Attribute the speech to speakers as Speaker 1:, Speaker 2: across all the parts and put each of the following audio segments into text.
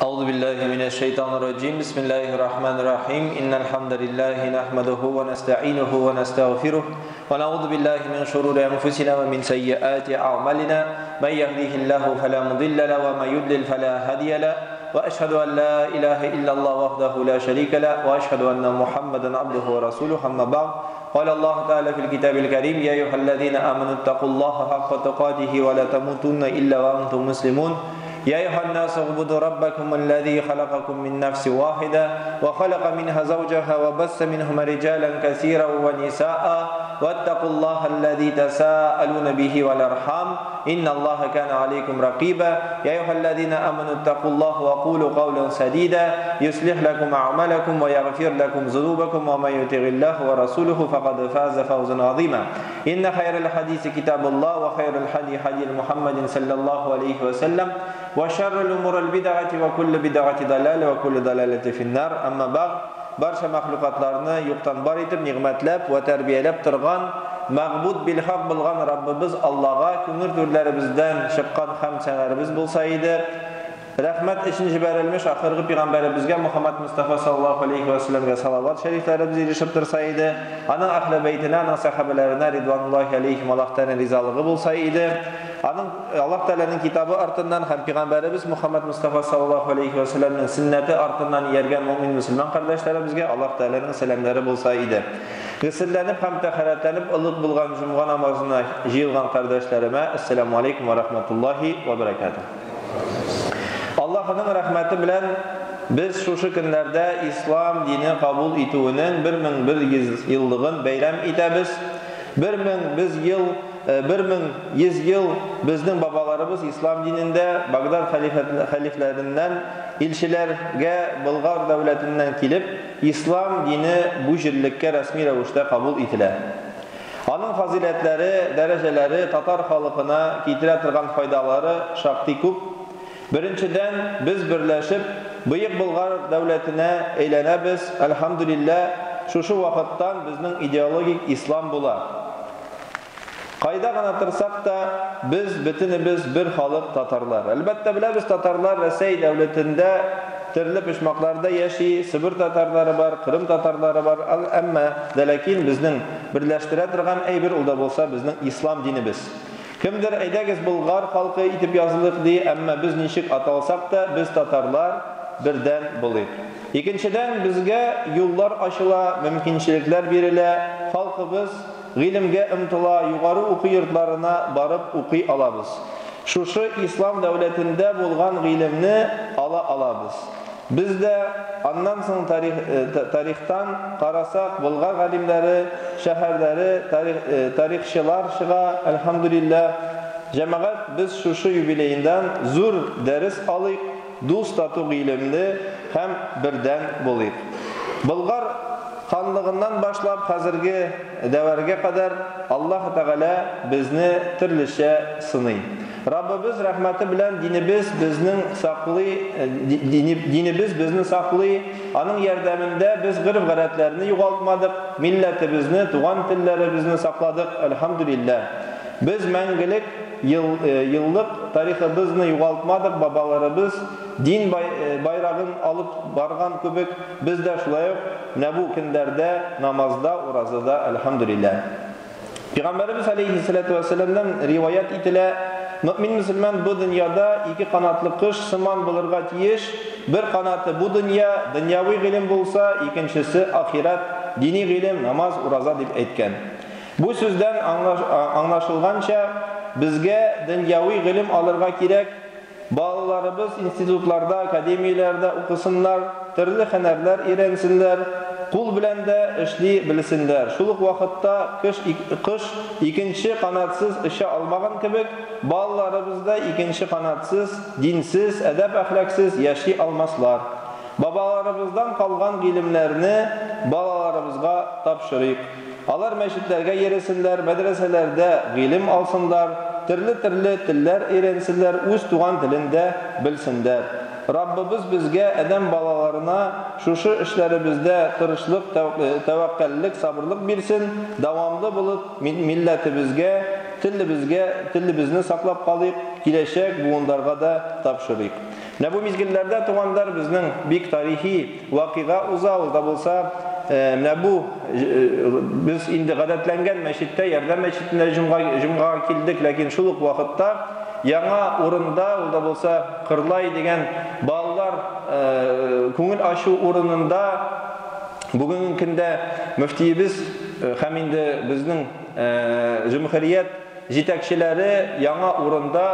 Speaker 1: أعوذ بالله من الشيطان الرجيم بسم الله الرحمن الرحيم إن الحمد لله نحمده ونستعينه ونستغفره ونعوذ بالله من شرور أنفسنا ومن سيئات أعمالنا من يهده الله فلا مضل له ومن يضلل فلا هادي له وأشهد أن لا إله إلا الله وحده لا شريك له وأشهد أن محمدا عبده ورسوله أما بعد قال الله تعالى في الكتاب الكريم يا أيها الذين آمنوا اتقوا الله حق تقاته ولا تموتن إلا وأنتم مسلمون يا أيها الناس اعبدوا ربكم الذي خلقكم من نفس واحدة وخلق منها زوجها وبث منهما رجالا كثيرا ونساء واتقوا الله الذي تساءلون به والأرحام إن الله كان عليكم رقيبا يا أيها الذين آمنوا اتقوا الله وقولوا قولا سديدا يصلح لكم أعمالكم ويغفر لكم ذنوبكم ومن يطع الله ورسوله فقد فاز فوزا عظيما إن خير الحديث كتاب الله وخير الهدي هدي محمد صلى الله عليه وسلم وشر الأمور البدعة وكل بدعة ضلالة وكل ضلالة في النار أما بعد barcha mahluqatlarni yo'qdan bor etib ni'matlab va tarbiyalab turgan mag'bud bil haq bo'lgan Rabbimiz Allohga ko'ngil to'rlarimizdan shiqqan hamd sanarimiz bo'lsa edi. Rahmat için jibarilmiş axirgi payg'ambarimizga Muhammad Mustafa sallallohu alayhi va sallamga salovat shariflarimiz erishib tursa edi. Aning ahli baytina, aning sahabalarına ridvanullohi alayhim Allohdan rizoligi bo'lsa edi. Aning Alloh taolaning kitobi ortidan ham payg'ambarimiz Muhammad Mustafa sallallohu alayhi va sallamning sunnati ortidan yergan mu'min musulmon qardoshlarimizga Alloh taolaning salamlari bo'lsa edi. G'usüllanib ham tahoratlanib iliq bo'lgan juma namozini jilgan qardoshlarima assalomu alaykum va rahmatullohi va barakatuh. Allah'ın rahmeti bilen biz şu günlerde İslam dini kabul etüğünün 1100 yıllığın bayram etemiz. 1100 yıl bizden babalarımız İslam dininde Bagdad haliflerinden ilçilerge Bulgar devletinden kilip İslam dini bu jirlikке resmi revişte kabul etiler. Onun faziletleri, dereceleri Tatar halkına getire turgan faydaları şakti köp. Birinçiden biz birleşip Büyük Bulgar devletine eylenemiz. Elhamdülillah şu vakittan bizning ideologik İslam bular. Qayda anlatırsak da biz bütünümüz bir halık Tatarlar. Elbette bile biz Tatarlar Rusya devletinde türlü pişmaklarda yaşay, Sibir Tatarları var, Kırım Tatarları var. Ama delakin bizning birleştire turgan ey bir ulda bolsa bizning İslam dinimiz. Kimdir eydegiz Bulgar halkı itip yazılıq diye ama biz nişik atalsak da biz Tatarlar birden bulayıq. İkinciden bizge yollar aşıla, mümkünçilikler verile, halkımız ilimge imtila, yukarı oku yurtlarına barıp oku alabız. Şu İslam devletinde bulgan ilimni alabız. Biz de ondan sonra tarihten qarasak Bulgar alimleri, şehirleri, tarihçiler şığa elhamdülillah cemaat biz şu yubileyinden zor ders alıp dost tatu ilimli hem birden bulayıq. Bulgar xanlığından başlap hazırgi devirge kadar Allah Teala bizni türlüçe sınayı. Rabbimiz rahmeti bilen dinimiz bizning saqlay, onun yardımında biz g'irib-g'aratlarni yo'qotmadik, millatimizni, tugan tillarimizni saqladik elhamdülillah. Biz mengilik yıllık tariximizni yo'qotmadik, babalarımız din bayrağın alıp bargan köbük biz de şulay ne bu günlerde namazda, orazada elhamdülillah. Peygamberimiz Aleyhisselatü Vesselam'dan rivayet etile mümin Müslüman bu dünyada iki kanatlı kış sıman bulurga tiyiş. Bir kanatı bu dünya, dünyavi ilim bulsa, ikincisi ahiret, dini ilim, namaz, uraza dip etken. Bu sözden anlaşılgança bizge dünyavi ilim alırga kirek. Bağlılarımız institutlarda, akademilerde okusunlar, türlü hünerler öğrensinler, kul bilen de işli bilsinler. Şuluk vakitte kış ikinci kanatsız işe almağın kibik, bağlılarımızda ikinci kanatsız, dinsiz, edep ahlaksız yaşay almaslar. Babalarımızdan kalgan ilimlerini balalarımızga tapşırıyık. Alar meşitlerge yeresinler, medreselerde ilim alsınlar, türlü tiller öğrensinler, öz tuğan dilinde bilsinler. Rabbimiz bizge edem balalarına şu işlerimizde tırışlık, tevakkallik, sabırlık bilsin, devamlı bulup milletimizge, tillimizni saklap kalıp, kileşek buğundarga da tapşırıyık. Менә бу мизгелләрдә тугандар безнең бик тарихи вакыйга уза, ул да булса менә бу без инде гадәтләнгән мәчеттә, Ярдәм мәчетендә җомгага килдек, ләкин шул ук вакытта яңа урында, ул да булса Кырлай дигән балалар күңел ачу урынында бүгенге көндә мөфтиебез һәм инде безнең җөмһүрият җитәкчеләре яңа урында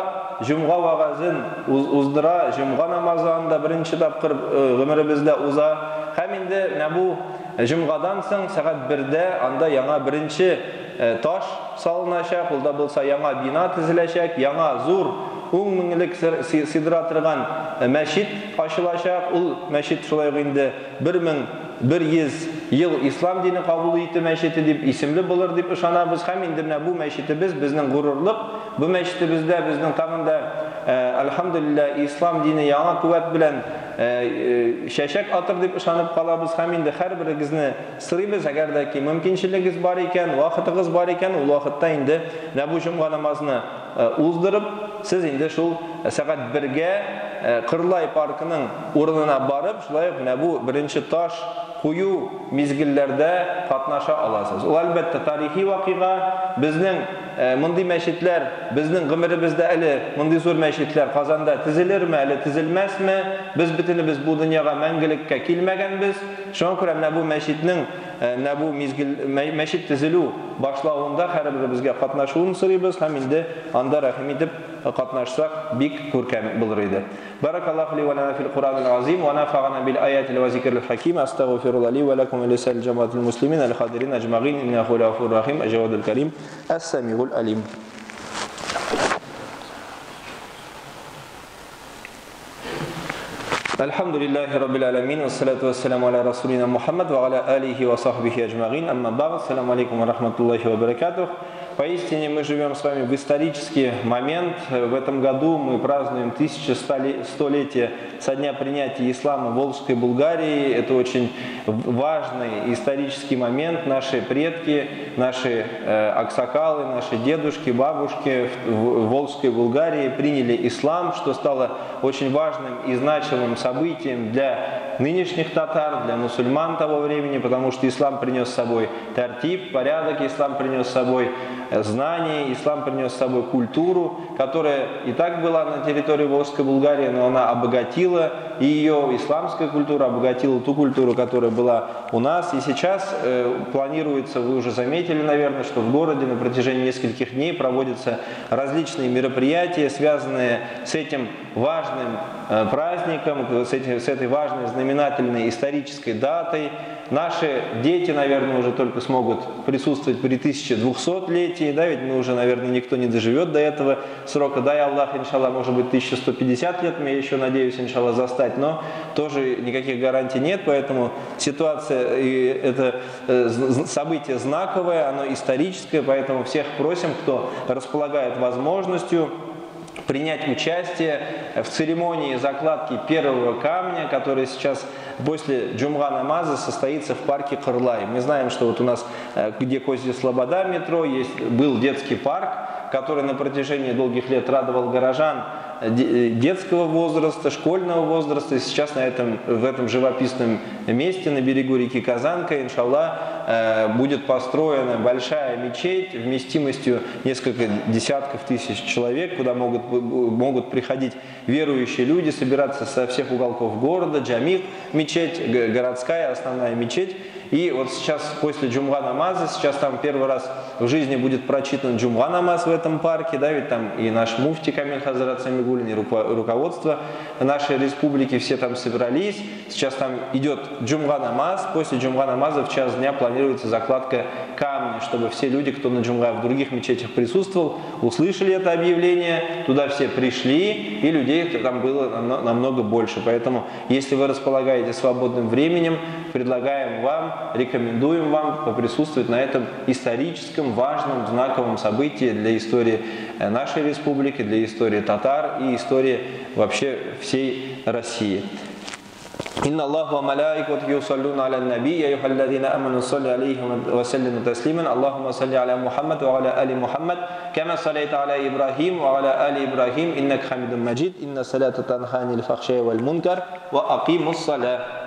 Speaker 1: җомга вагазын уздыра, җомга намазында беренче тапкыр гомеребездә уза. Һәм инде менә бу җомгадан соң сәгать 1дә анда яңа беренче таш салыначак, ул да булса яңа бина төзеләчәк, яңа зур 10 меңлек сыйдыра торган мәчет ачылачак. Ул мәчет шулай ук инде 1100 ел ислам дине кабул итү мәчете дип исемле булыр дип ышанабыз. Һәм инде менә бу мәчетебез безнең гурурлык. Бу мәчетебездә безнең тагында әлхәмдүлилләh ислам дине яңа куәт белән шәшәк атыр дип ышанып калабыз. Һәм инде һәрберегезне сорыйбыз, әгәр дә ки мөмкинчелегегез бар икән, вакытыгыз бар икән, ул вакытта инде менә бу җомга намазны уздырып, сез инде шул сәгать 1гә Кырлай паркының урынына барып, шулай ук менә бу беренче таш кую мизгелләрдә катнаша аласыз. Ул әлбәттә тарихи вакыйга. Безнең мондый мәчетләр безнең гомеребездә әле мондый зур мәчетләр Казанда төзелерме, әле төзелмәсме? Без бөтенебез бу дөньяга мәңгелеккә килмәгәнбез. Шуңа күрә менә бу мәчетнең менә бу мәчет төзелү башлауында һәрберебезгә катнашуын сорыйбыз һәм инде анда рәхим итеп катнашсак бик күркәм булыр иде. Баракаллаху ли ва лана фил Куранил азим ва нафагана бил аятил ва зикрил хаким. Астагфируллаһ ли ва лакум ва лисал джамаатил муслимин ал хадирин аджмагин иннаху гафур рахим ажвадул карим ас-самиул алим. Alhamdulillahi rabbil alamin wassalatu wassalamu ala rasulina Muhammad wa ala alihi wa sahbihi ajma'in. Amma ba'd. Ассаламу алейкум ва рахматуллахи ва баракатух. Поистине мы живем с вами в исторический момент. В этом году мы празднуем 1100-летие со дня принятия ислама в Волжской Булгарии. Это очень важный исторический момент. Наши предки, наши аксакалы, наши дедушки, бабушки в Волжской Булгарии приняли ислам, что стало очень важным и значимым событием для нынешних татар, для мусульман того времени, потому что ислам принес с собой тартиб, порядок, ислам принес с собой знание, ислам принес с собой культуру, которая и так была на территории Волжской Булгарии, но она обогатила ее, исламская культура обогатила ту культуру, которая была у нас. И сейчас планируется, вы уже заметили, наверное, что в городе на протяжении нескольких дней проводятся различные мероприятия, связанные с этим важным праздником, с этой важной знаменательной исторической датой. Наши дети, наверное, уже только смогут присутствовать при 1200-летии, да, ведь мы уже, наверное, никто не доживет до этого срока. Дай Аллах, иншаллах, может быть, 1150 лет, я еще надеюсь, иншаллах, застать, но тоже никаких гарантий нет, поэтому ситуация, и это событие знаковое, оно историческое, поэтому всех просим, кто располагает возможностью, принять участие в церемонии закладки первого камня, который сейчас после джумга намаза состоится в парке Кырлай. Мы знаем, что вот у нас, где Козья Слобода метро, был детский парк, который на протяжении долгих лет радовал горожан детского возраста, школьного возраста. И сейчас в этом живописном месте на берегу реки Казанка, иншаллах, будет построена большая мечеть вместимостью несколько десятков тысяч человек, куда могут приходить верующие люди, собираться со всех уголков города, джамик, мечеть, городская основная мечеть. И вот сейчас, после джумга намаза, сейчас там первый раз в жизни будет прочитан джумга намаз в этом парке, да, ведь там и наш муфти Камиль Хазрат Самигуллин, и руководство нашей республики, все там собрались. Сейчас там идет джумга намаз, после джумга намаза в час дня планируется закладка камня, чтобы все люди, кто на джумга в других мечетях присутствовал, услышали это объявление, туда все пришли, и людей там было намного больше. Поэтому, если вы располагаете свободным временем, предлагаем вам, рекомендуем вам поприсутствовать на этом историческом, важном, знаковом событии для истории нашей республики, для истории татар и истории вообще всей России. Inna Allah wa malaikatahu yusalluna 'alan nabiy ya ayyuhalladzina amanu shallu 'alaihi wa sallimu tasliman. Allahumma shalli 'ala Muhammad wa 'ala ali Muhammad kama shallaita 'ala Ibrahim wa 'ala ali Ibrahim innaka Hamidum Majid. Inna salata tanha 'anil fahsya'i wal munkar wa aqimus shalah.